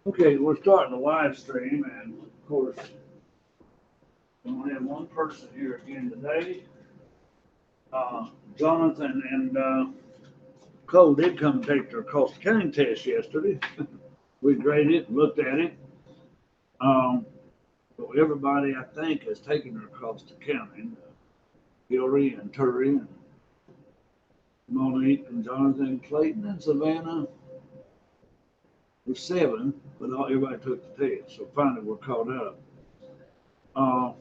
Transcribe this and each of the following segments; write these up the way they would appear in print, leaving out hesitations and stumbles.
Okay, we're starting the live stream, and of course, we only have one person here again today. Jonathan and Cole did come take their cost accounting test yesterday. We graded it and looked at it. So everybody, I think, has taken their cost accounting. Hillary and Terry and Monique and Jonathan, Clayton and Savannah were 7, but everybody took the test. So finally, we're caught up.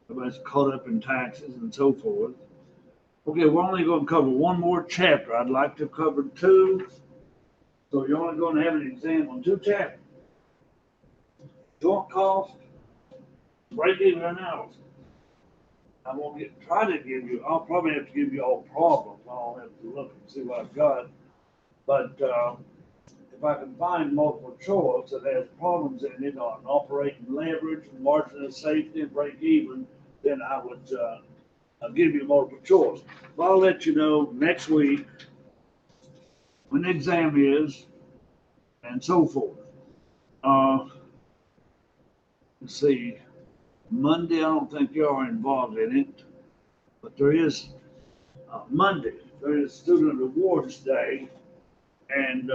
Everybody's caught up in taxes and so forth. Okay, we're only going to cover one more chapter. I'd like to cover 2. So you're only going to have an exam on 2 chapters. Joint cost, break-even analysis. I'm going to try to give you, I'll probably have to give you all problems. I'll have to look and see what I've got. But if I can find multiple choice that has problems in it on operating leverage, margin of safety, and break-even, then I would I'll give you multiple choice. But I'll let you know next week when the exam is and so forth. Let's see. Monday, I don't think you are involved in it, but there is Monday. There is Student Awards Day, and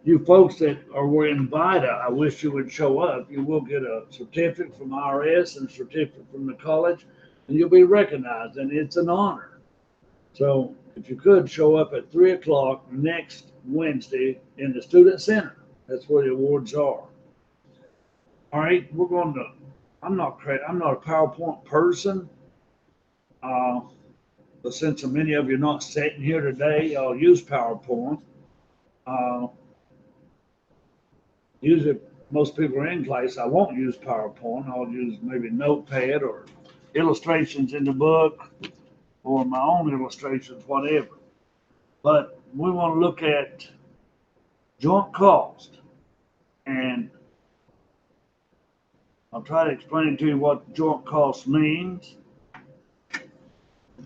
you folks that were invited, I wish you would show up. You will get a certificate from IRS and a certificate from the college, and you'll be recognized, and it's an honor. So if you could show up at 3 o'clock next Wednesday in the Student Center, that's where the awards are. All right, we're going to. I'm not a PowerPoint person, but since many of you are not sitting here today, I'll use PowerPoint. Usually, most people are in class. I won't use PowerPoint. I'll use maybe Notepad or illustrations in the book or my own illustrations, whatever. But we want to look at joint cost, and I'll try to explain to you what joint cost means.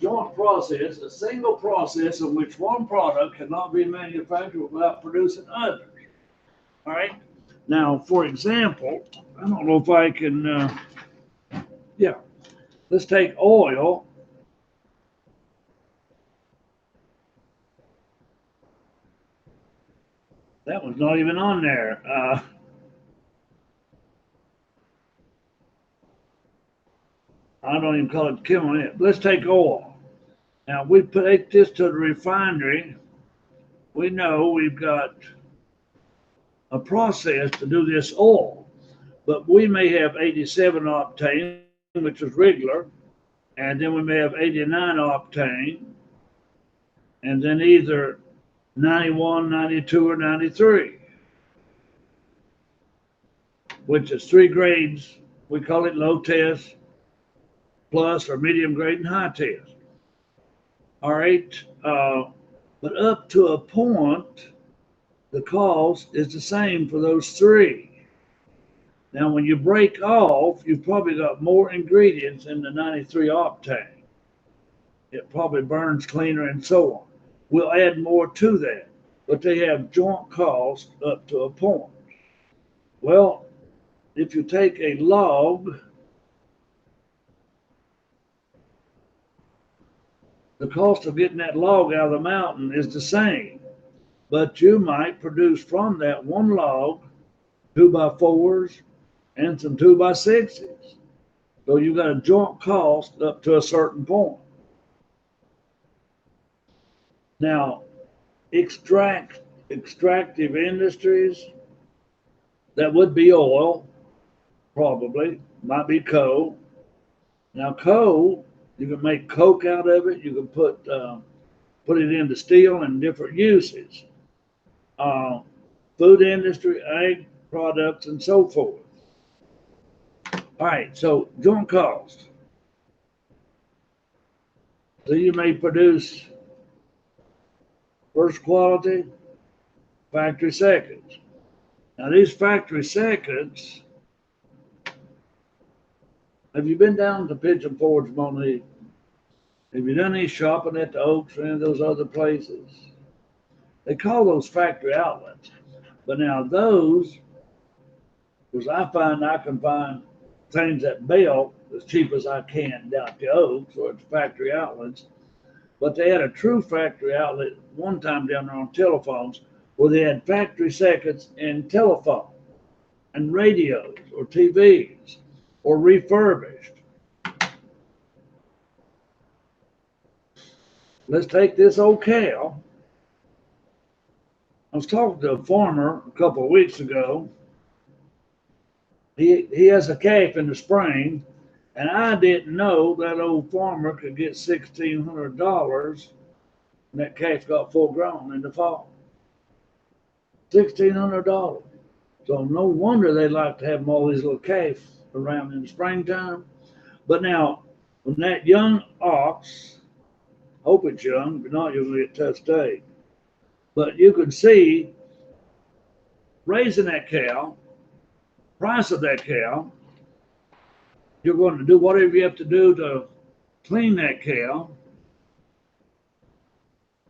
Joint process, a single process in which one product cannot be manufactured without producing others. All right. Now, for example, I don't know if I can, yeah, let's take oil. That one's not even on there. I don't even call it chemical. Let's take oil. Now, we take this to the refinery. We know we've got a process to do this oil, but we may have 87 octane, which is regular, and then we may have 89 octane, and then either 91, 92, or 93, which is 3 grades. We call it low test, plus, or medium grade, and high test. All right, but up to a point, the cost is the same for those 3. Now, when you break off, you've probably got more ingredients in the 93 octane. It probably burns cleaner and so on. We'll add more to that, but they have joint cost up to a point. Well, if you take a log, the cost of getting that log out of the mountain is the same, but you might produce from that one log 2x4s and some 2x6s. So you got a joint cost up to a certain point. Now, extractive industries, that would be oil, probably, might be coal. Now, coal, you can make coke out of it. You can put it into steel and different uses. Food industry, egg products, and so forth. All right, so joint cost. So you may produce first quality, factory seconds. Now these factory seconds, have you been down to Pigeon Forge, Monique? Have you done any shopping at the Oaks or any of those other places? They call those factory outlets. But now those, because I can find things at Bell as cheap as I can down at the Oaks or at the factory outlets. But they had a true factory outlet one time down there on telephones where they had factory seconds in telephone and radios or TVs or refurbished. Let's take this old cow. I was talking to a farmer a couple of weeks ago. He has a calf in the spring, and I didn't know that old farmer could get $1,600, and that calf got full grown in the fall. $1,600. So no wonder they like to have all these little calves around in the springtime. But now, when that young ox, hope it's young, but not you're going to get tough steak. But you can see raising that cow, price of that cow, you're going to do whatever you have to do to clean that cow.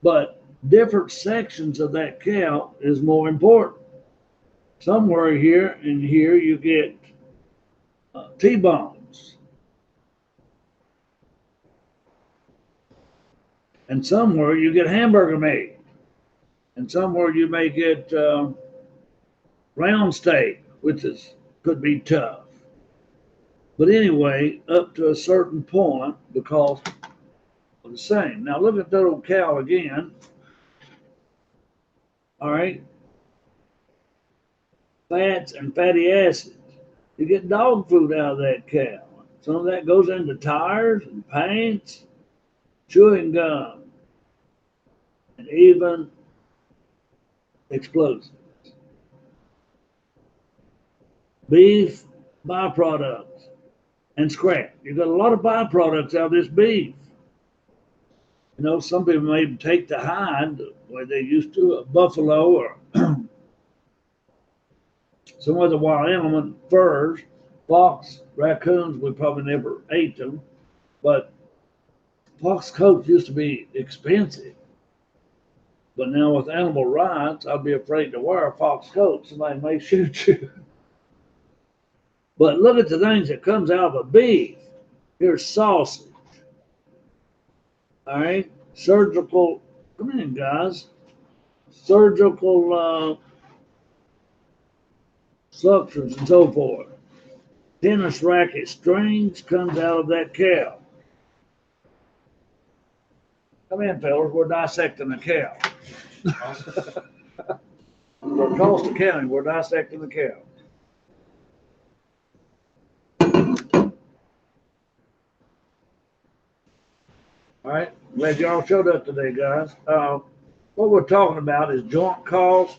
But different sections of that cow is more important. Somewhere here and here you get T-bones. And somewhere you get hamburger meat. And somewhere you may get round steak, which could be tough. But anyway, up to a certain point, the cost are the same. Now look at that old cow again. All right. Fats and fatty acids. You get dog food out of that cow. Some of that goes into tires and paints, chewing gum, and even explosives. Beef byproducts and scrap. You got a lot of byproducts out of this beef. You know, some people may even take the hide, the way they used to, a buffalo or some other wild animal, furs, fox, raccoons. We probably never ate them, but fox coats used to be expensive. But now with animal rights, I'd be afraid to wear a fox coat. Somebody may shoot you. But look at the things that comes out of a beef. Here's sausage. All right, surgical. Come in, guys. Surgical suctions and so forth. Tennis racket strings comes out of that cow. Come in, fellas. We're dissecting the cow. For cost accounting, we're dissecting the cow. All right, glad y'all showed up today, guys. What we're talking about is joint cost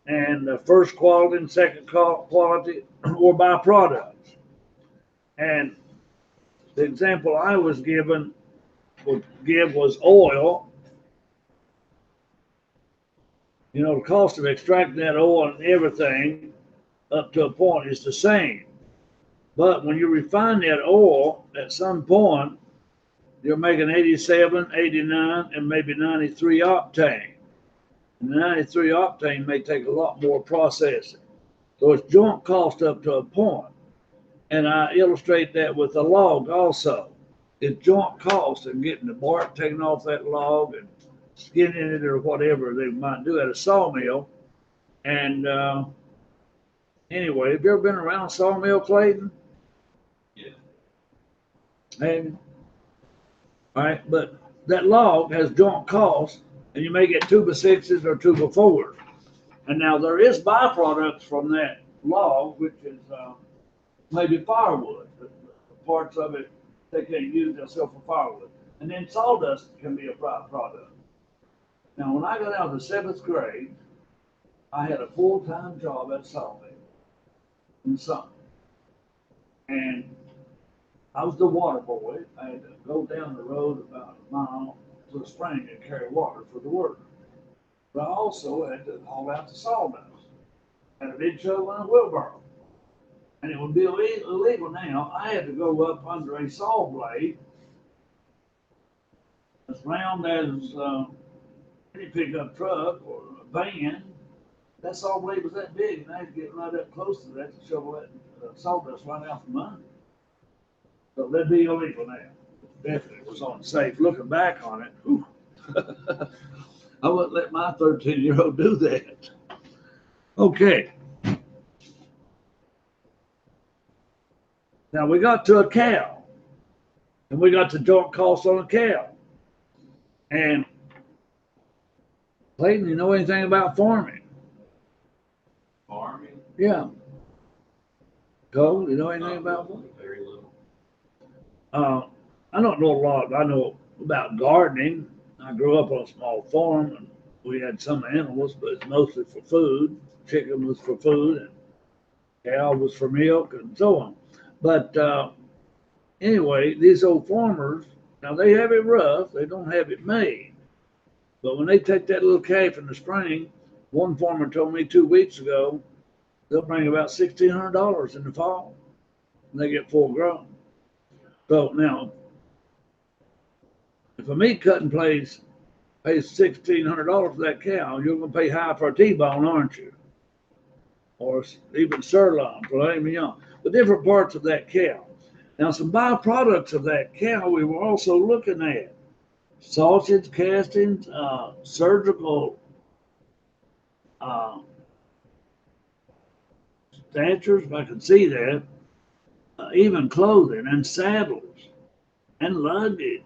and first quality and second quality or byproducts. And the example I was given was oil. You know, the cost of extracting that oil and everything up to a point is the same. But when you refine that oil, at some point, you're making 87, 89, and maybe 93 octane. And the 93 octane may take a lot more processing. So it's joint cost up to a point. And I illustrate that with the log also. It's joint cost and getting the bark taken off that log and skinning it or whatever they might do at a sawmill. And anyway, have you ever been around a sawmill, Clayton? Yeah. And all right, but that log has joint cost, and you may get 2x6s or 2x4s. And now there is byproducts from that log, which is maybe firewood. The parts of it they can't use themselves for firewood. And then sawdust can be a byproduct. Now, when I got out of the 7th grade, I had a full-time job at sawmill in summer. And I was the water boy. I had to go down the road about a mile to the spring and carry water for the work. But I also had to haul out the sawdust. Had a big shovel and a wheelbarrow. And it would be illegal now. I had to go up under a saw blade as round as any pickup truck or a van That sawblade was that big, and I had to get right up close to that to shovel that sawdust right out from under. So that'd be illegal now. Definitely was unsafe. Looking back on it, whew, I wouldn't let my 13-year-old do that. Okay. Now we got to a cow, and we got the joint cost on a cow. And Clayton, you know anything about farming? Farming? Yeah. Cole, you know anything about farming? Very little. I don't know a lot. I know about gardening. I grew up on a small farm, and we had some animals, but it's mostly for food. Chicken was for food, and cow was for milk, and so on. But anyway, these old farmers, now they have it rough. They don't have it made. But when they take that little calf in the spring, one farmer told me 2 weeks ago, they'll bring about $1,600 in the fall, and they get full grown. So now, if a meat cutting place pays $1,600 for that cow, you're going to pay high for a T-bone, aren't you? Or even sirloin, filet mignon, the different parts of that cow. Now, some byproducts of that cow we were also looking at: sausage castings, surgical statures, if I can see that, even clothing and saddles and luggage,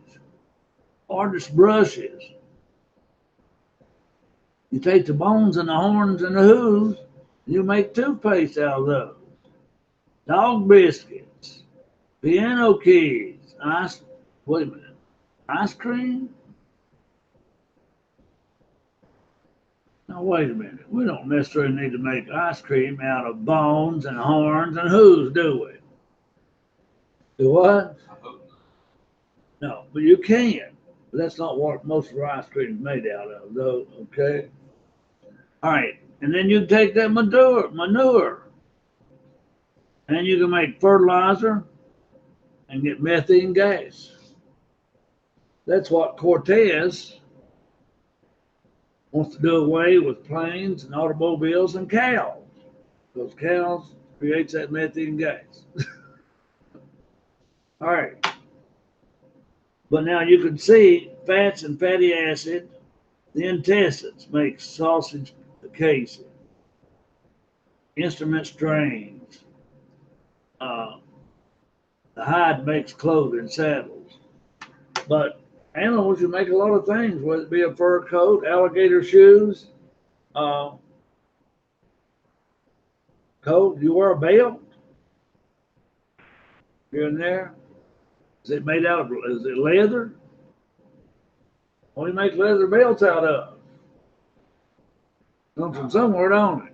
artist brushes. You take the bones and the horns and the hooves, and you make toothpaste out of those. Dog biscuits, piano keys, wait a minute, ice cream? Now, wait a minute. We don't necessarily need to make ice cream out of bones and horns and hooves, do we? Do what? No, but you can. But that's not what most of our ice cream is made out of, though, okay? All right, and then you take that manure, and you can make fertilizer and get methane gas. That's what Cortez wants to do away with planes and automobiles and cows. Those cows creates that methane gas. All right. But now you can see fats and fatty acid, the intestines make sausage casing, instrument strains, the hide makes clothing, saddles. But animals, you make a lot of things, whether it be a fur coat, alligator shoes, coat. You wear a belt here and there. Is it made out of, is it leather? What do you make leather belts out of? Comes from somewhere, don't it?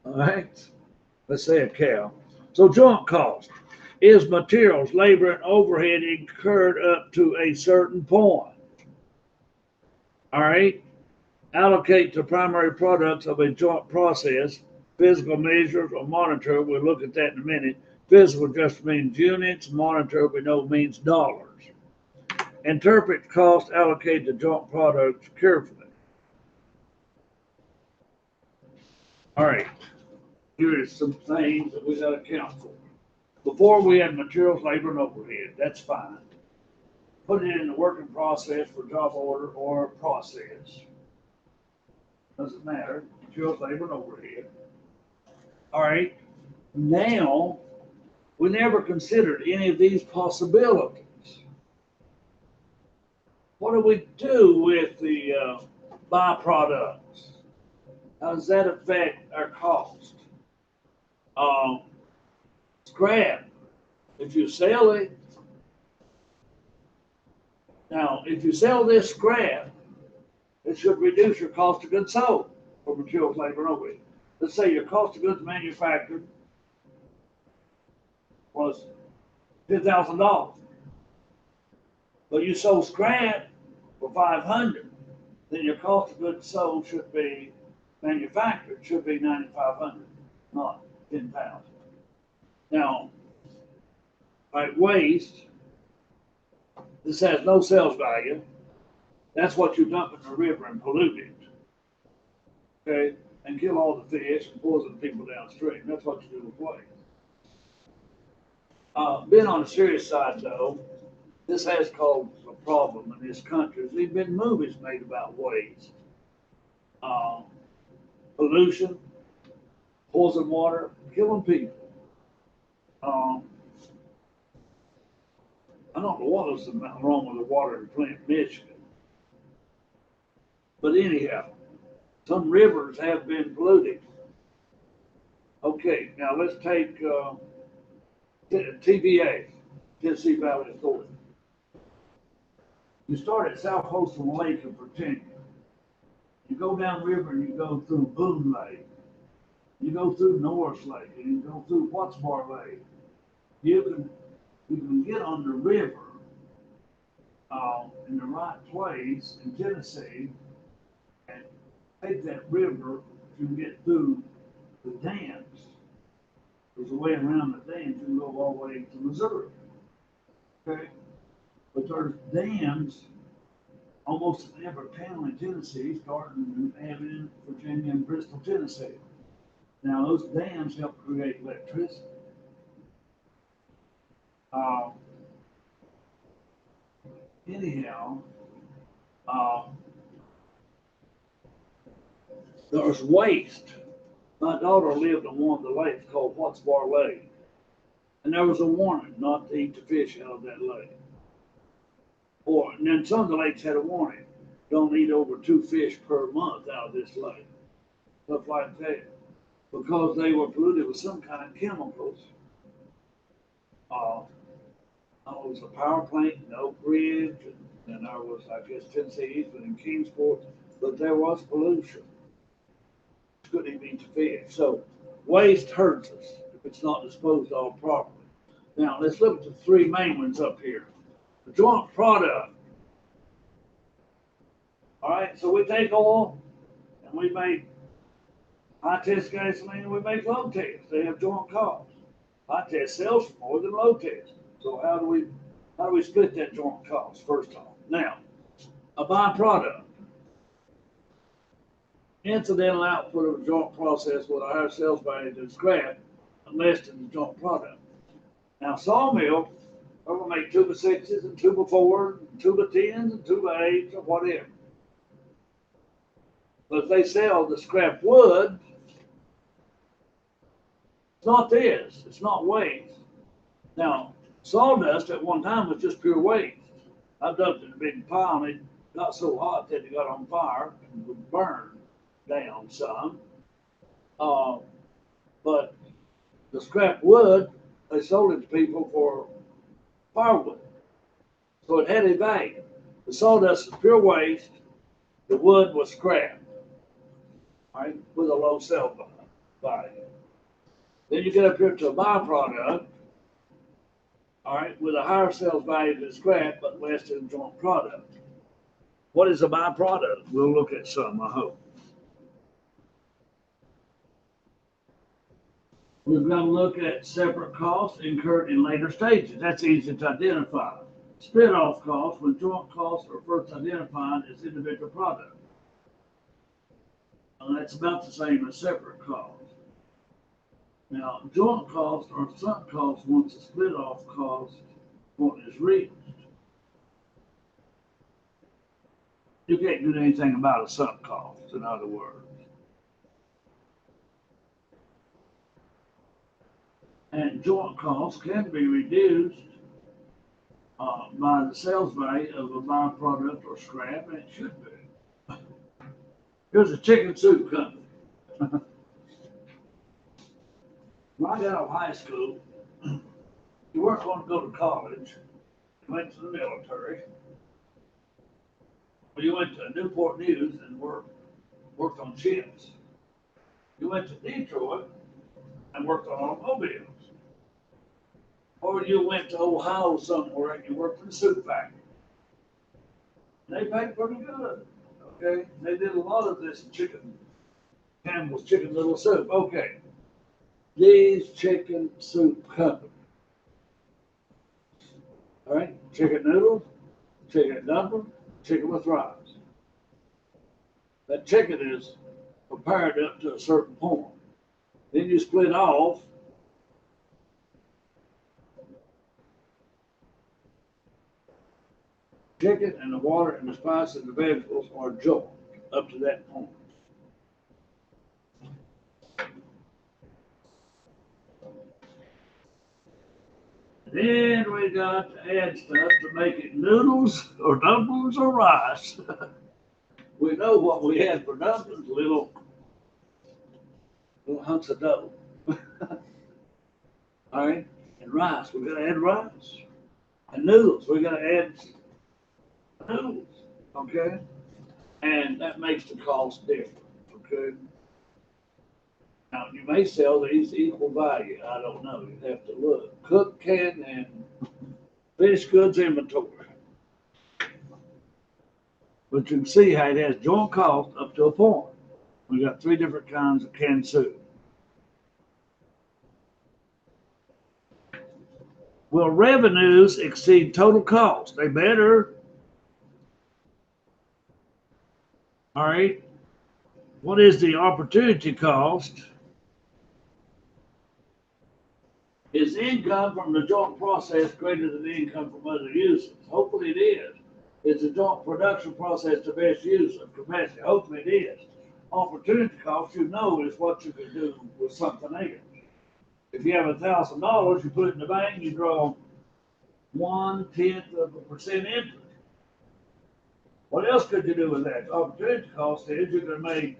All right. Let's say a cow. So joint cost is materials, labor, and overhead incurred up to a certain point. All right. Allocate to primary products of a joint process, physical measures or monitor. We'll look at that in a minute. Physical just means units, monitor we know means dollars. Interpret cost allocated to joint products carefully. All right, here is some things that we got to account for. Before we had materials, labor, and overhead. That's fine. Put it in the working process for job order or process. Doesn't matter. Materials, labor, and overhead. All right. Now, we never considered any of these possibilities. What do we do with the byproducts? How does that affect our cost? Scrap. If you sell it, now if you sell this scrap, it should reduce your cost of goods sold for materials, labor, and overhead. Let's say your cost of goods manufactured was $10,000, but you sold scrap for $500. Then your cost of goods sold should be manufactured should be $9,500, not $10,000. Now, like waste, this has no sales value. That's what you dump in the river and pollute it. okay, and kill all the fish and poison people downstream. That's what you do with waste. Being on the serious side, though, this has caused a problem in this country. There's been movies made about waste, uh, pollution, poison water, killing people. Um, I don't know what was wrong with the water in Flint, Michigan, but anyhow, some rivers have been polluted. Okay, now let's take TVA, Tennessee Valley Authority. You start at South Holston Lake in Virginia. You go down the river and you go through Boone Lake. You go through Norris Lake and you go through Wattsbar Lake. You can get on the river in the right place in Tennessee and take that river to get through the dams. There's a way around the dams. You can go all the way to Missouri. Okay? But there's dams almost in every town in Tennessee, starting in Abilene, Virginia, and Bristol, Tennessee. Now, those dams help create electricity. Anyhow, there's waste. My daughter lived on one of the lakes called Wattsbar Lake, and there was a warning not to eat the fish out of that lake. And then some of the lakes had a warning: don't eat over 2 fish per month out of this lake. Stuff like that, because they were polluted with some kind of chemicals. There was a power plant in Oak Ridge, and there was, I guess, Tennessee Eastman and Kingsport, but there was pollution. Couldn't even eat the fish. So waste hurts us if it's not disposed of properly. Now let's look at the 3 main ones up here. The joint product. All right, so we take oil and we make high test gasoline and we make low test. They have joint costs. High test sells for more than low test. So how do we split that joint cost first off? Now, a byproduct. Incidental output of a joint process with a higher sales value than scrap and less than the joint product. Now, sawmill, they're going to make 2x6s and 2x4s and 2x10s and 2x8s or whatever. But if they sell the scrap wood, it's not this. It's not waste. Now, sawdust at one time was just pure waste. I dumped it in a big pile and it got so hot that it got on fire and would burn down some. But the scrap wood, they sold it to people for firewood. So it had a value. The sawdust is pure waste. The wood was scrap, right, with a low sell value. Then you get up here to a byproduct, all right, with a higher sales value than scrap, but less than joint product. What is a byproduct? We'll look at some, I hope. We've got to look at separate costs incurred in later stages. That's easy to identify. Split-off costs, when joint costs are first identified as individual product. And that's about the same as separate costs. Now, joint costs are sunk costs once the split-off cost point is reached. You can't do anything about a sunk cost, in other words. And joint costs can be reduced by the sales value of a byproduct or scrap, and it should be. Here's a chicken soup company. When I got out of high school, you weren't going to go to college. You went to the military. Well, you went to Newport News and worked on ships. You went to Detroit and worked on automobiles. Or you went to Ohio somewhere and you worked in a soup factory. They paid pretty good. Okay? They did a lot of this chicken, Campbell's Chicken Little Soup. Okay. These chicken soup companies. All right? Chicken noodles, chicken dumpling, chicken with rice. That chicken is prepared up to a certain point. Then you split off. Chicken and the water and the spice and the vegetables are joined up to that point. Then we got to add stuff to make it noodles or dumplings or rice. We know what we had for dumplings, little hunks of dough. All right, and rice, we're gonna add rice. And noodles, we're gonna add noodles, okay? And that makes the cost different, okay? Now, you may sell these equal value, I don't know, you have to look. Cook, can, and finished goods inventory. But you can see how it has joint cost up to a point. We got 3 different kinds of canned soup. Will revenues exceed total cost? They better. All right. What is the opportunity cost? Is income from the joint process greater than the income from other uses? Hopefully it is. Is the joint production process the best use of capacity? Hopefully it is. Opportunity cost, you know, is what you can do with something else. If you have $1,000, you put it in the bank, you draw 0.1% interest. What else could you do with that? The opportunity cost is you're gonna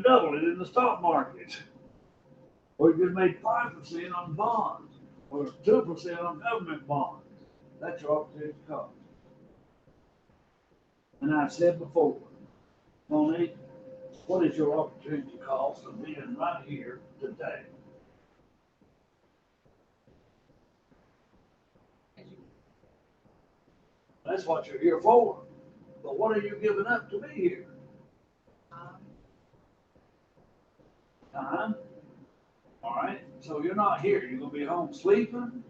double it in the stock market. Or you're gonna make 5% on bonds, or 2% on government bonds. That's your opportunity cost. And I've said before, Monique, what is your opportunity cost of being right here today? That's what you're here for. But what are you giving up to be here? Time. All right. So you're not here. You're gonna be home sleeping.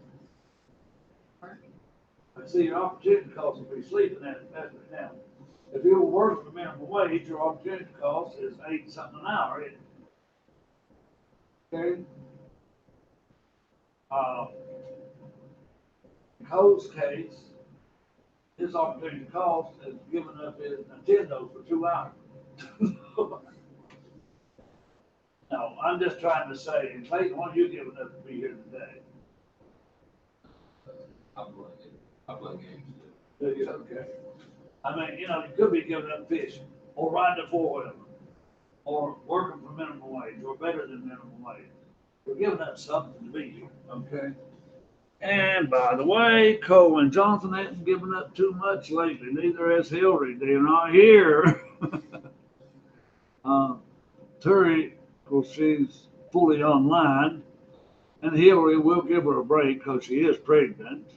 I see your opportunity cost will be sleeping at now. If you're working for minimum wage, your opportunity cost is 8 something an hour, isn't it? Okay. In Cole's case, his opportunity cost is giving up his Nintendo for 2 hours. No, I'm just trying to say, Clayton, what are you giving up to be here today? I play games. Okay. I mean, you could be giving up fishing, or riding a 4-wheeler, or working for minimum wage, or better than minimum wage. We're giving up something to be here, okay? And by the way, Cole and Jonathan haven't given up too much lately. Neither has Hillary. They're not here. Terry, of course, she's fully online. And Hillary, we'll give her a break because she is pregnant.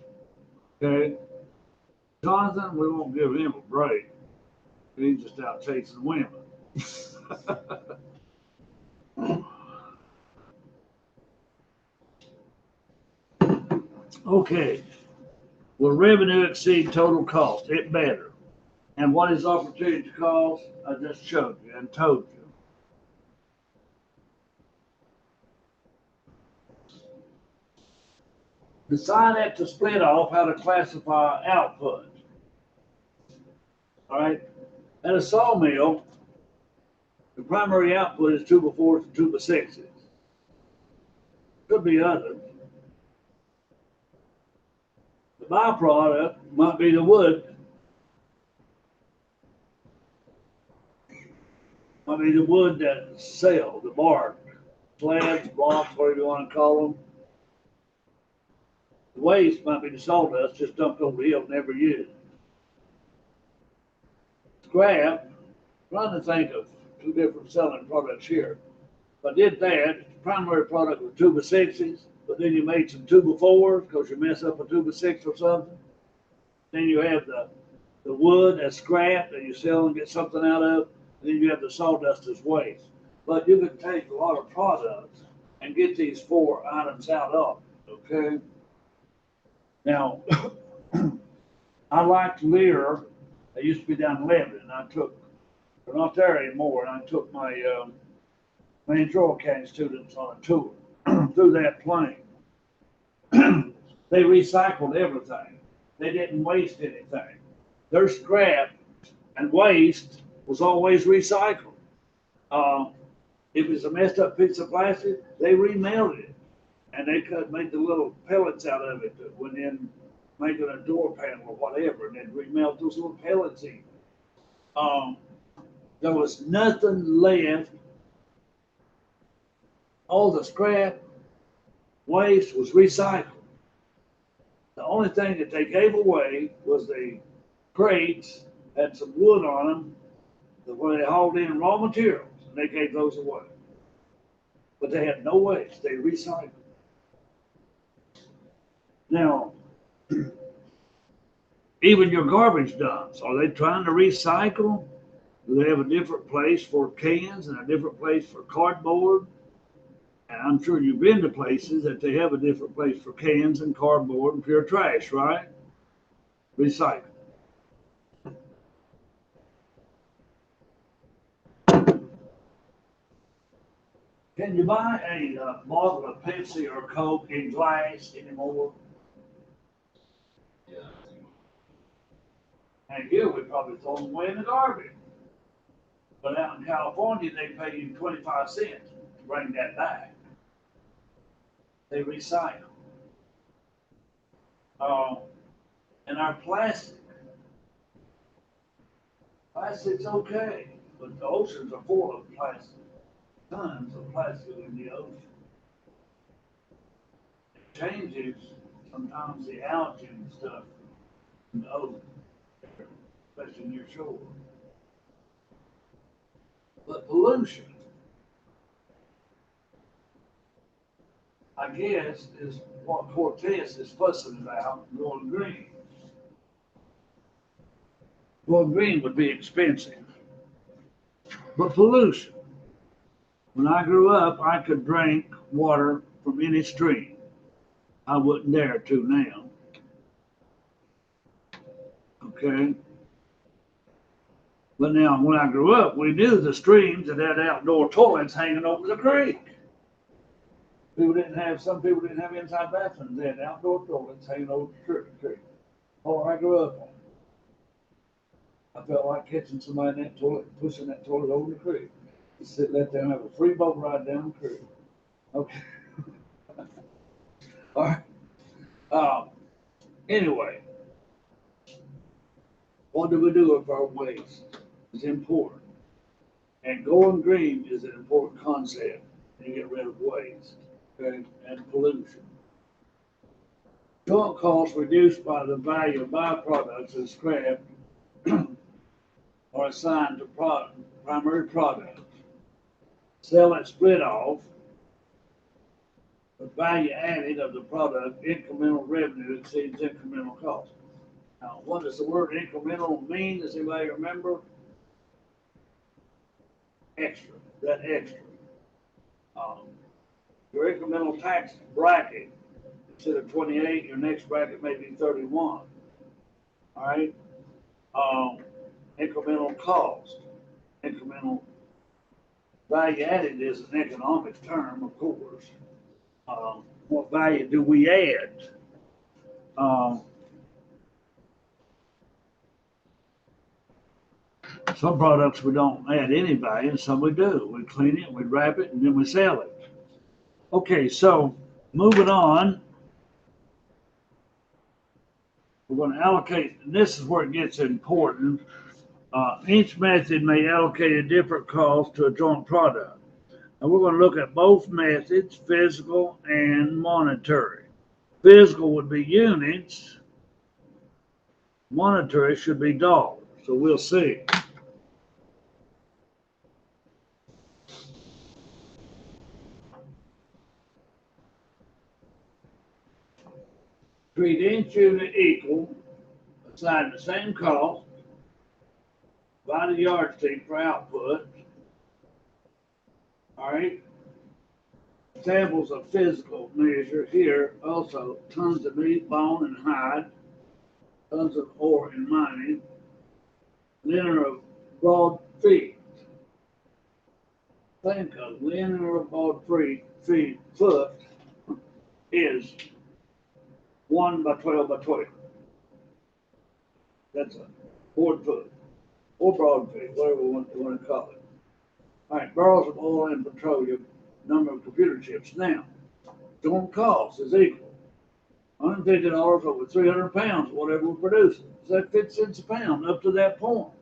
Okay. Jonathan, we won't give him a break. He's just out chasing women. Okay. Will revenue exceed total cost? It better. And what is opportunity cost? I just showed you and told you. Decide at the split off how to classify output. All right. At a sawmill, the primary output is 2x4s and 2x6s. Could be others. The byproduct might be the wood. Might be the wood that sell, the bark, slabs, blocks, whatever you want to call them. The waste might be the sawdust just dumped over the hill, never used. Scrap, trying to think of 2 different selling products here. If I did that, the primary product was 2x6s, but then you made some 2x4s because you mess up a 2x6 or something. Then you have the wood as scrap that you sell and get something out of. And then you have the sawdust as waste. But you can take a lot of products and get these 4 items out of it, okay? Now, I liked Lear. I used to be down in Lebanon, and I took They're not there anymore, and I took my Mantroy County students on a tour through that plane. They recycled everything. They didn't waste anything. Their scrap and waste was always recycled. Uh, if it's a messed up piece of plastic, they remelted it, and they could make the little pellets out of it that went in making a door panel or whatever, and then remelt those little pellets in. Um, there was nothing left. All the scrap waste was recycled. The only thing that they gave away was the crates had some wood on them where they hauled in raw materials, and they gave those away. But they had no waste. They recycled. Now, even your garbage dumps, are they trying to recycle? Do they have a different place for cans and a different place for cardboard? And I'm sure you've been to places that they have a different place for cans and cardboard and pure trash, right? Recycle. Can you buy a bottle of Pepsi or Coke in glass anymore? Yeah. And here we probably throw them away in the garbage. But out in California, they pay you 25 cents to bring that back. They recycle. And our plastic. Plastic's okay, but the oceans are full of plastic. Tons of plastic in the ocean. It changes sometimes the algae and stuff in the ocean, especially near shore. But pollution, I guess, is what Cortez is fussing about going green. Going green would be expensive. But pollution. When I grew up, I could drink water from any stream. I wouldn't dare to now. Okay? But now, when I grew up, we knew the streams that had outdoor toilets hanging over the creek. Some people didn't have inside bathrooms. They had outdoor toilets hanging over the creek. Oh, I grew up on. I felt like catching somebody in that toilet and pushing that toilet over the creek. Just let them have a free boat ride down the creek. Okay. All right. Anyway, what do we do with our waste? It's important. And going green is an important concept to get rid of waste, okay, and pollution. Joint costs reduced by the value of byproducts and scrap are assigned to primary products. Sell it split off. The value added of the product, incremental revenue exceeds incremental cost. Now, what does the word incremental mean? Does anybody remember? Extra, that extra. Your incremental tax bracket, instead of 28, your next bracket may be 31. All right? Incremental cost, incremental value added is an economic term, of course. What value do we add? Some products we don't add any value, and some we do. We clean it, we wrap it, and then we sell it. Okay, so moving on, we're going to allocate, and this is where it gets important. Each method may allocate a different cost to a joint product. And we're going to look at both methods, physical and monetary. Physical would be units, monetary should be dollars. So we'll see. Treat each unit equal, assign the same cost, divide the yardstick for output. All right. Examples of physical measure here also tons of meat, bone, and hide, tons of ore and mining, linear of broad feet. Think a linear about 3 feet foot is 1 by 12 by 12. That's a 4 foot or broad feet, whatever you want to call it. All right, barrels of oil and petroleum, number of computer chips. Now, joint cost is equal. $150 over 300 pounds, whatever we're producing. So that 50 cents a pound up to that point.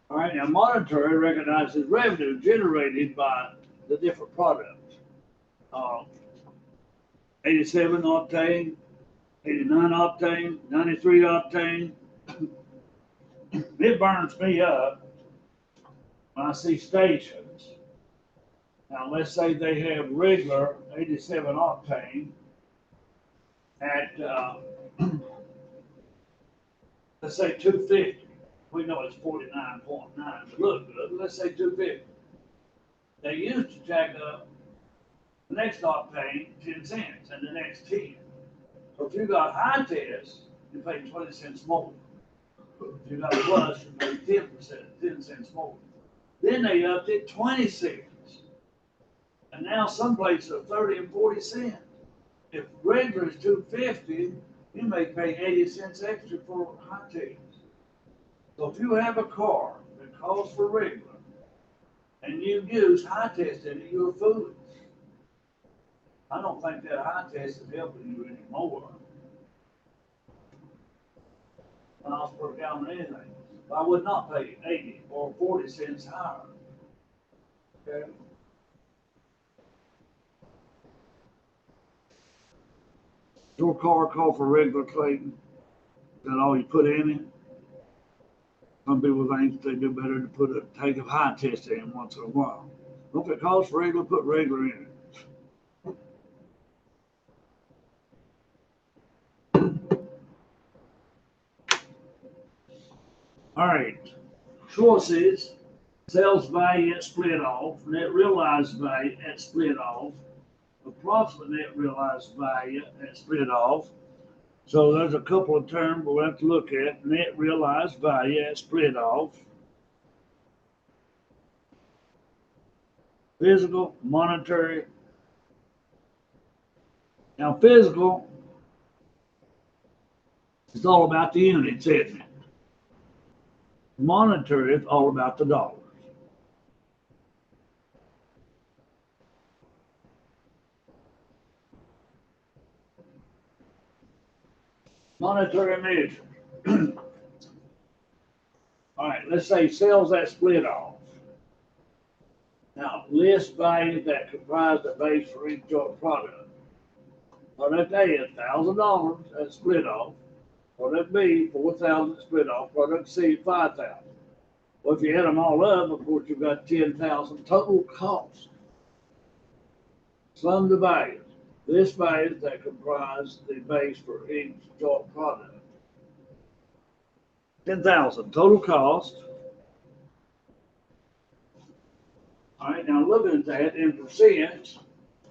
All right, now monetary recognizes revenue generated by the different products. 87 octane, 89 octane, 93 octane. It burns me up when I see stations. Now, let's say they have regular 87 octane at, let's say 250. We know it's 49.9, but look, let's say 250. They used to jack up the next octane 10 cents and the next 10. So if you got high test, you pay 20 cents more. If you got plus, you pay 10 cents more. Then they upped it 20 cents. And now some places are 30 and 40 cents. If regular is 250, you may pay 80 cents extra for high test. So if you have a car that calls for regular and you use high test in it, you're foolish. I don't think that high test is helping you anymore. Miles per gallon or anything. I would not pay 80 or 40 cents higher. Okay? Your car call for regular, Clayton? Is that all you put in it? Some people think they do better to put a tank of high test in once in a while. If it calls for regular, put regular in it. All right, choices, sales value at split off, net realized value at split off, approximate net realized value at split off. So there's a couple of terms we'll have to look at. Net realized value at split off. Physical, monetary. Now physical is all about the units, isn't it? Monetary is all about the dollars. Monetary measure. All right, let's say sales at split off. Now, list values that comprise the base for each joint product. Product A is $1,000 at split off. Product B, $4,000 split off. Product C, $5,000. Well, if you add them all up, of course, you've got $10,000 total cost. Sum the values. List values that comprise the base for each joint product. $10,000 total cost. All right, now looking at that in percent,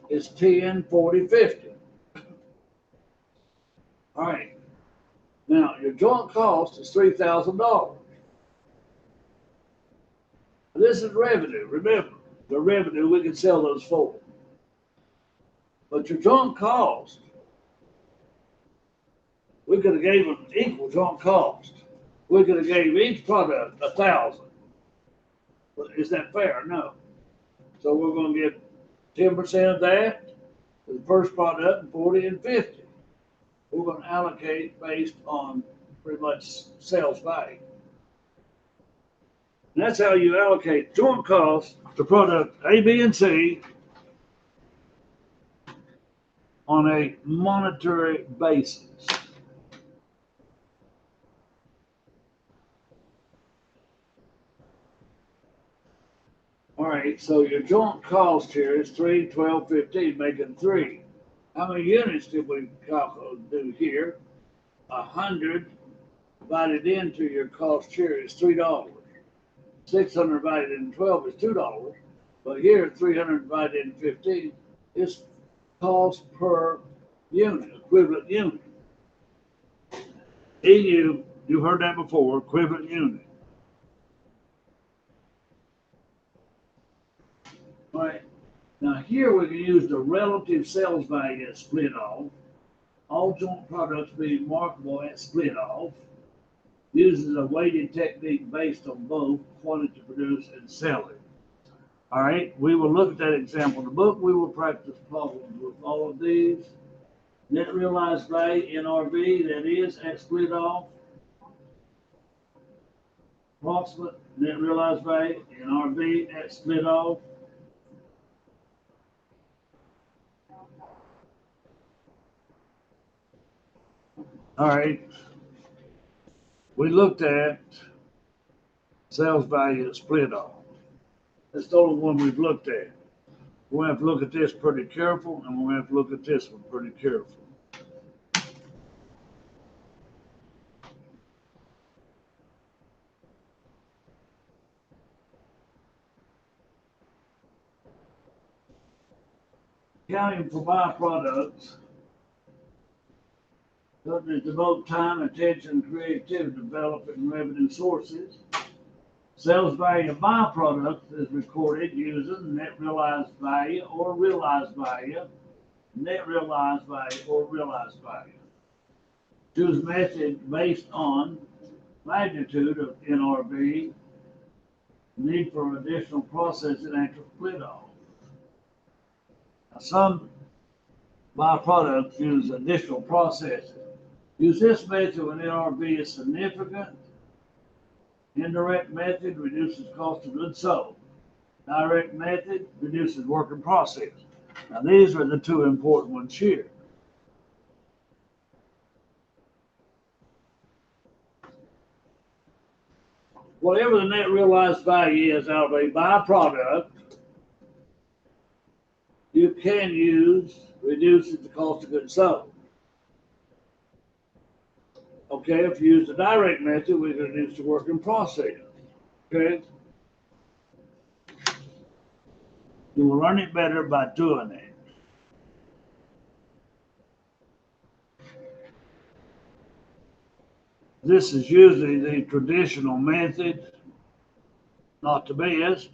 it's 10, 40, 50. All right, now your joint cost is $3,000. This is revenue. Remember, the revenue we can sell those for. But your joint cost, we could have gave them equal joint cost. We could have gave each product $1,000. But is that fair? No. So we're going to give 10% of that to the first product, and 40 and 50. We're going to allocate based on pretty much sales value. And that's how you allocate joint costs to product A, B, and C on a monetary basis. All right, so your joint cost here is 3, 12, 15, making 3. How many units did we do here? 100 divided into your cost here is $3. 600 divided into 12 is $2. But here, 300 divided into 15 is cost per unit, equivalent unit. EU, you've heard that before, equivalent unit. All right. Now here we can use the relative sales value at split off. All joint products being marketable at split off. Uses a weighted technique based on both quantity produced and selling. All right, we will look at that example in the book. We will practice problems with all of these. Net realized value, NRV, that is at split off. Approximate net realized value, NRV, at split off. All right, we looked at sales value at split off. That's the only one we've looked at. We'll have to look at this pretty careful, and we'll have to look at this one pretty careful. Accounting for byproducts. Companies devote time, attention, and creativity to developing revenue sources. Sales value of byproducts is recorded using net realized value or realized value, net realized value or realized value. Choose method based on magnitude of NRV, need for additional processing after split off. Now, some byproducts use additional processing. Use this method when NRV is significant. Indirect method reduces cost of goods sold. Direct method reduces work in process. Now these are the two important ones here. Whatever the net realized value is out of a byproduct, you can use reduces the cost of goods sold. Okay, if you use the direct method, we can reduce the work in process. Okay? You will learn it better by doing it. This is usually the traditional method, not the best.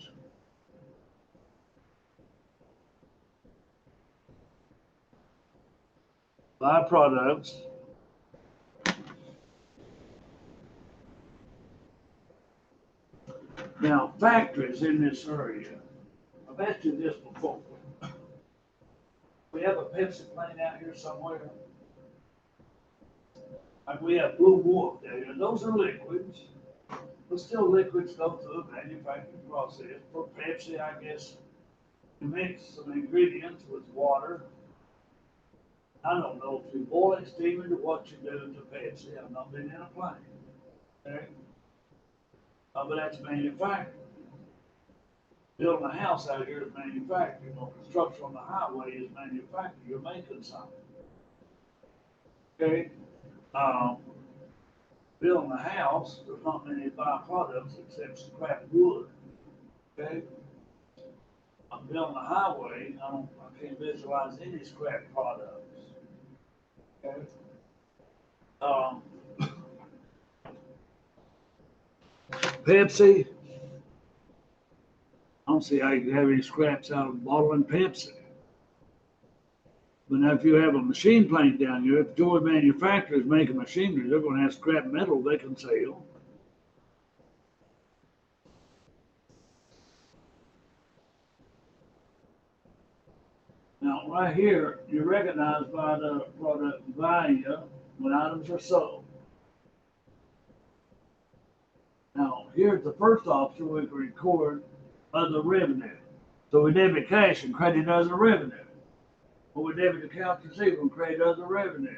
Byproducts. Now, factories in this area, I've asked you this before. We have a Pepsi plant out here somewhere. Like we have Blue Wolf there. Those are liquids, but still liquids go through the manufacturing process. For Pepsi, I guess, you mix some ingredients with water. I don't know if you boil it, steam it, or what you do to Pepsi. I've not been in a plant. Okay? But that's manufacturing. Building a house out here is manufacturing. Or construction on the highway is manufacturing. You're making something. Okay? Building a house, there's not many byproducts except scrap wood. Okay? I'm building a highway, I can't visualize any scrap products. Okay? Pepsi, I don't see how you can have any scraps out of bottling Pepsi. But now if you have a machine plant down here, if joy manufacturers make a machinery, they're going to have scrap metal they can sell. Now right here, you recognize by the product value when items are sold. Now here's the first option, we can record other revenue. So we debit cash and credit other revenue. Or we debit accounts receivable and credit other revenue.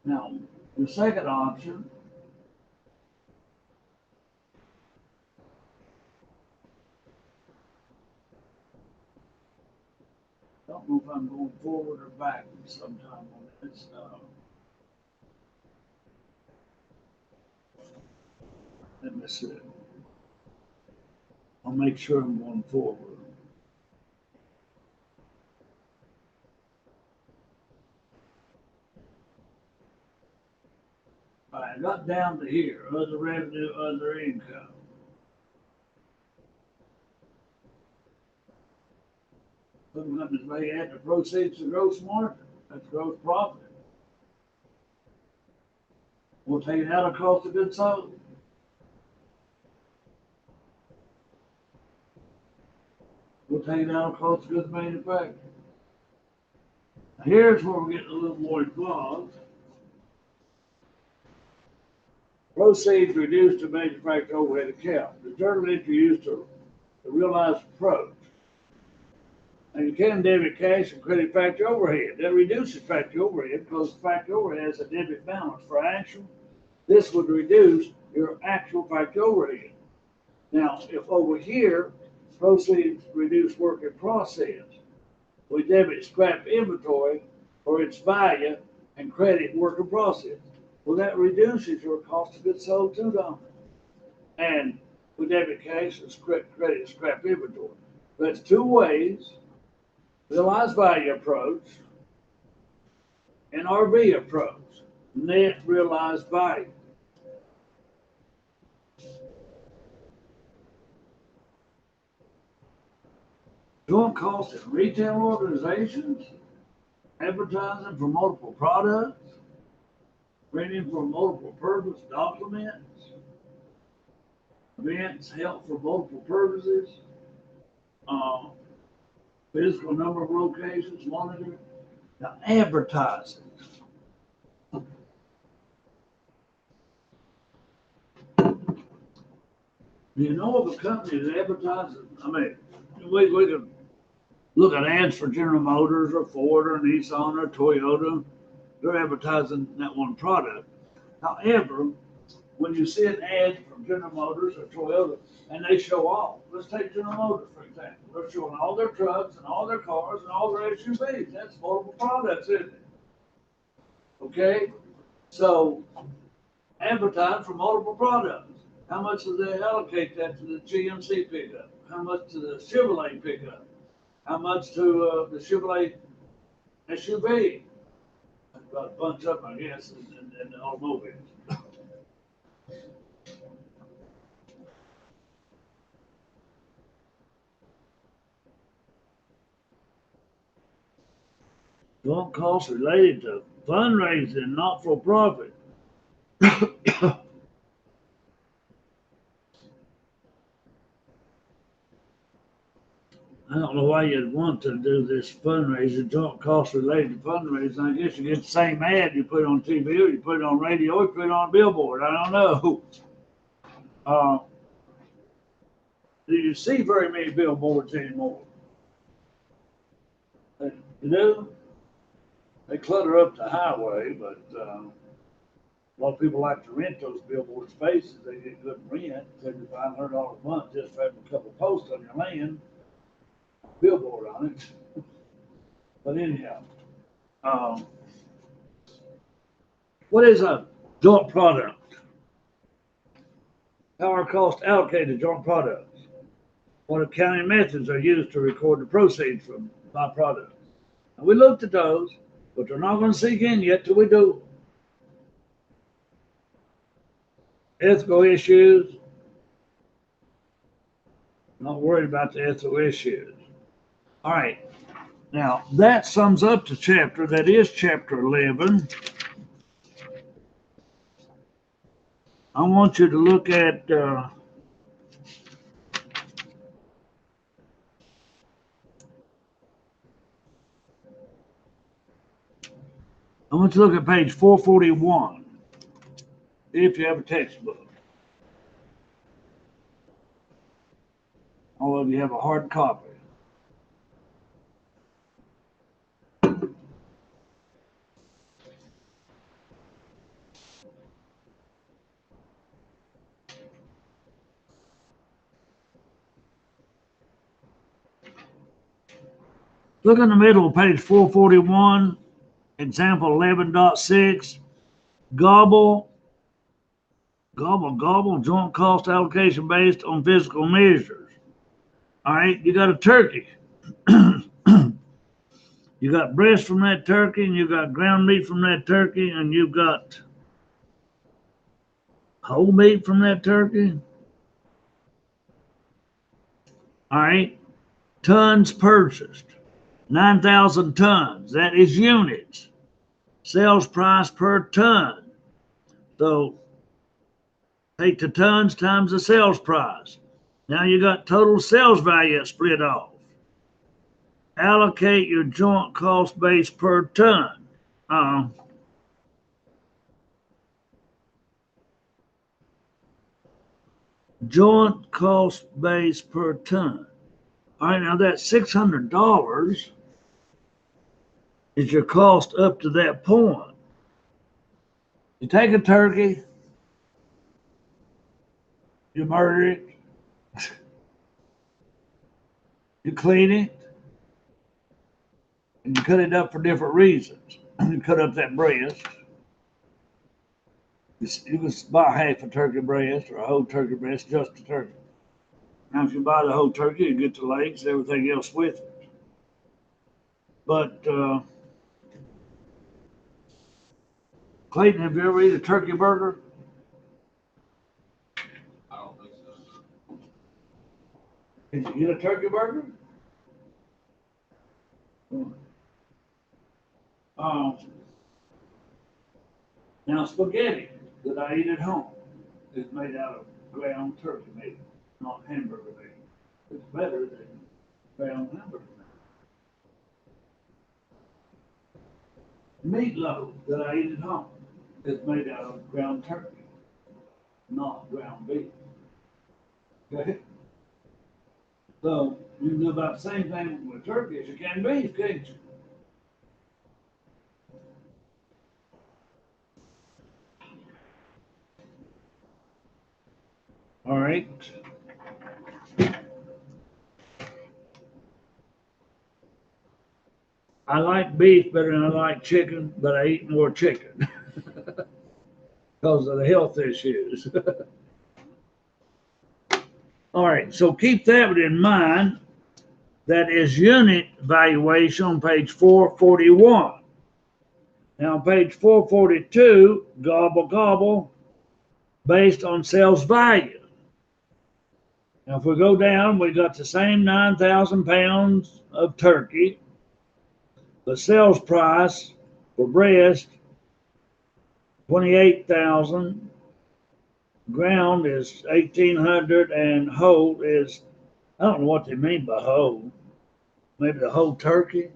Now, the second option, I don't know if I'm going forward or backwards sometime on this. Let me see. I'll make sure I'm going forward. right, I got down to here, other revenue, other income. Some companies may add the proceeds to gross margin. That's gross profit. We'll take it out of cost of goods sold. We'll take it out of cost of goods manufactured. Here's where we're getting a little more involved. Proceeds reduced to manufacturer overhead account. The journal entry used to realize approach. And you can debit cash and credit factory overhead. That reduces factory overhead because factory overhead has a debit balance for actual. This would reduce your actual factory overhead. Now, if over here, proceeds reduce work in process, we debit scrap inventory for its value and credit work in process. Well, that reduces your cost of goods sold $2. And we debit cash and credit scrap inventory. That's two ways. Realized value approach and RV approach. Net realized value. Joint costs in retail organizations, advertising for multiple products, printing for multiple purpose documents, events held for multiple purposes, physical number of locations, monitoring. Now, advertising. Do you know of a company that advertises? I mean, we can look at ads for General Motors or Ford or Nissan or Toyota. They're advertising that one product. However, when you see an ad from General Motors or Toyota and they show off, let's take General Motors for example. They're showing all their trucks and all their cars and all their SUVs. That's multiple products, isn't it? Okay? So, advertise for multiple products. How much do they allocate that to the GMC pickup? How much to the Chevrolet pickup? How much to the Chevrolet SUV? That's about a bunch up, I guess, in the automobiles. Joint costs related to fundraising, not for profit. I don't know why you'd want to do this fundraiser, joint costs related to fundraising. I guess you get the same ad you put on TV or you put it on radio or you put it on a billboard. I don't know. Do you see very many billboards anymore? You do? They clutter up the highway, but a lot of people like to rent those billboard spaces. They get good rent, $7,500 a month just for having a couple posts on your land. Billboard on it. But anyhow, what is a joint product? How are costs allocated to joint products? What accounting methods are used to record the proceeds from byproducts? And we looked at those, but they're not going to sink in yet till we do. Ethical issues. Not worried about the ethical issues. All right, now that sums up the chapter. That is chapter 11. I want you to look at I want you to look at page 441 if you have a textbook. All of you have a hard copy. Look in the middle of page 441, example 11.6, gobble, joint cost allocation based on physical measures. All right, you got a turkey. You got breast from that turkey, and you got ground meat from that turkey, and you got whole meat from that turkey. All right. Tons purchased, 9,000 tons. That is units. Sales price per ton. So take the tons times the sales price. Now you got total sales value split off. Allocate your joint cost base per ton. Joint cost base per ton. All right, now that $600 is your cost up to that point. You take a turkey, you murder it, you clean it, and you cut it up for different reasons. You cut up that breast. You can buy half a turkey breast or a whole turkey breast, just a turkey. Now, if you buy the whole turkey, you get the legs, everything else with it. But Clayton, have you ever eaten a turkey burger? I don't think so. Did you get a turkey burger? Now, spaghetti that I eat at home is made out of ground turkey meat, not hamburger meat. It's better than ground hamburger meat. Meatloaf that I eat at home is made out of ground turkey, not ground beef. Okay? So you can do about the same thing with turkey as you can beef, can't you? All right. I like beef better than I like chicken, but I eat more chicken because of the health issues. All right, so keep that in mind. That is unit valuation on page 441. Now, on page 442, gobble gobble, based on sales value. Now, if we go down, we got the same 9,000 pounds of turkey. The sales price for breast, 28,000. Ground is 1,800, and whole is, I don't know what they mean by whole. Maybe the whole turkey.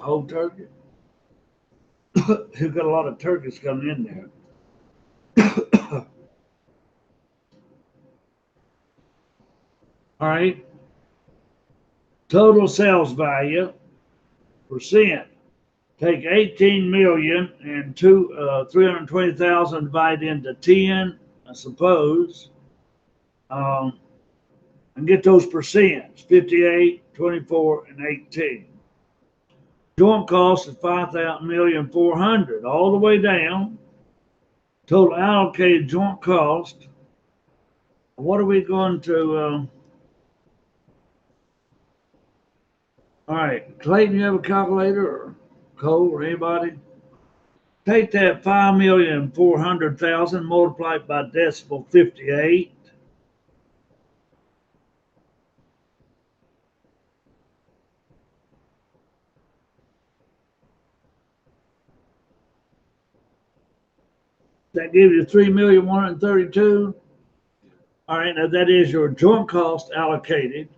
Whole turkey. You've got a lot of turkeys coming in there. All right. Total sales value percent. Take 18 million and 320,000 divided into 10, I suppose, and get those percents: 58, 24, and 18. Joint cost is 5,400,000 all the way down. Total allocated joint cost. What are we going to? All right, Clayton, you have a calculator, or Cole, or anybody? Take that 5,400,000, multiply it by decimal 58. That gives you 3,132,000. All right, now that is your joint cost allocated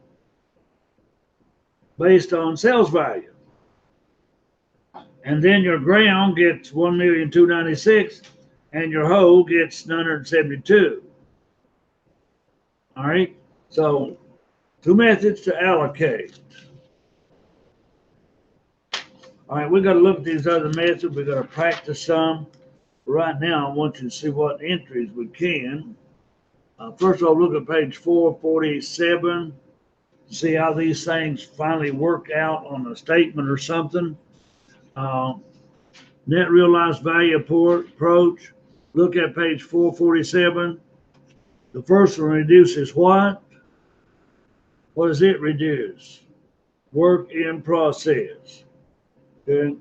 based on sales value. And then your ground gets 1,296,000, and your whole gets 972. All right, so two methods to allocate. All right, we got to look at these other methods. We got to practice some. Right now, I want you to see what entries we can. First of all, look at page 447. See how these things finally work out on a statement or something. Net realized value approach. Look at page 447. The first one reduces what? What does it reduce? Work in process. Okay.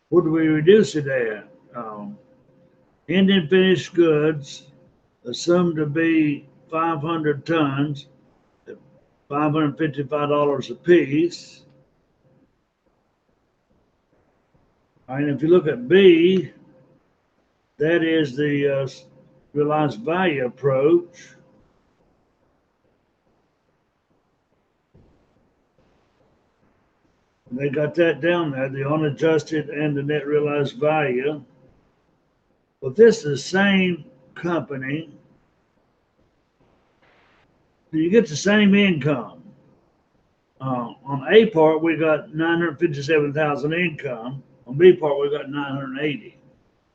What do we reduce it at? Ending finished goods assumed to be 500 tons at $555 a piece. All right, if you look at B, that is the realized value approach. And they got that down there, the unadjusted and the net realized value. But this is the same company. You get the same income. On A part, we got 957,000 income. On B part, we got 980.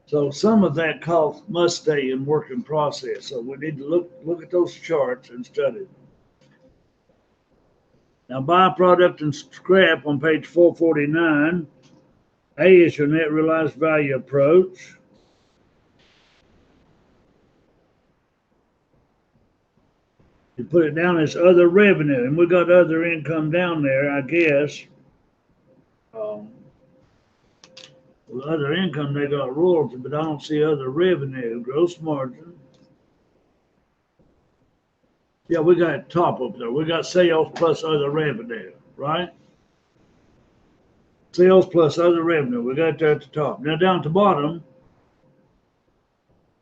So some of that cost must stay in work in process. So we need to look at those charts and study them. Now, byproduct and scrap on page 449. A is your net realized value approach. You put it down as other revenue, and we got other income down there, I guess. With other income, they got royalty, but I don't see other revenue, gross margin. Yeah, we got top up there. We got sales plus other revenue, right? Sales plus other revenue. We got that at the top. Now down at the bottom,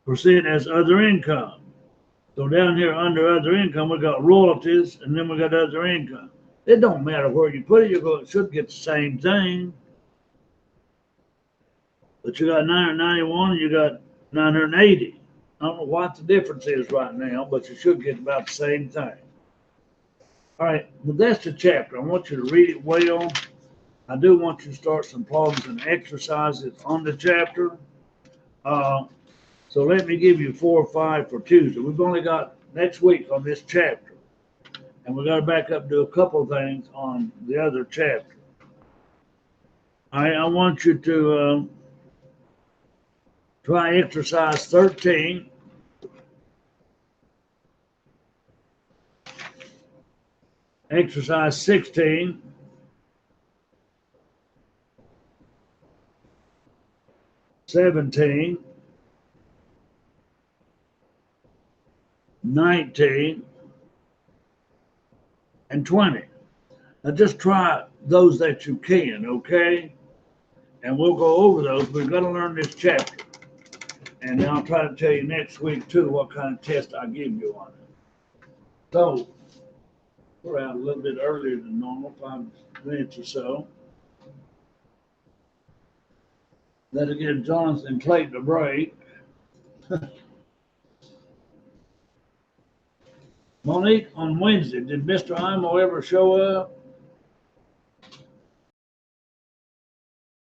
we're seeing as other income. So down here under other income, we got royalties, and then we got other income. It don't matter where you put it, you should get the same thing. But you got 991 and you got 980. I don't know what the difference is right now, but you should get about the same thing. All right, well, that's the chapter. I want you to read it well. I do want you to start some problems and exercises on the chapter. So let me give you 4 or 5 for Tuesday. We've only got next week on this chapter. And we got to back up and do a couple of things on the other chapter. All right, I want you to try exercise 13. Exercise 16. 17. 19. And 20. Now just try those that you can, okay? And we'll go over those. We've got to learn this chapter. And then I'll try to tell you next week, too, what kind of test I give you on it. So, we're out a little bit earlier than normal, 5 minutes or so. That'll give Jonathan and Clayton a break. Monique, on Wednesday, did Mr. Imo ever show up?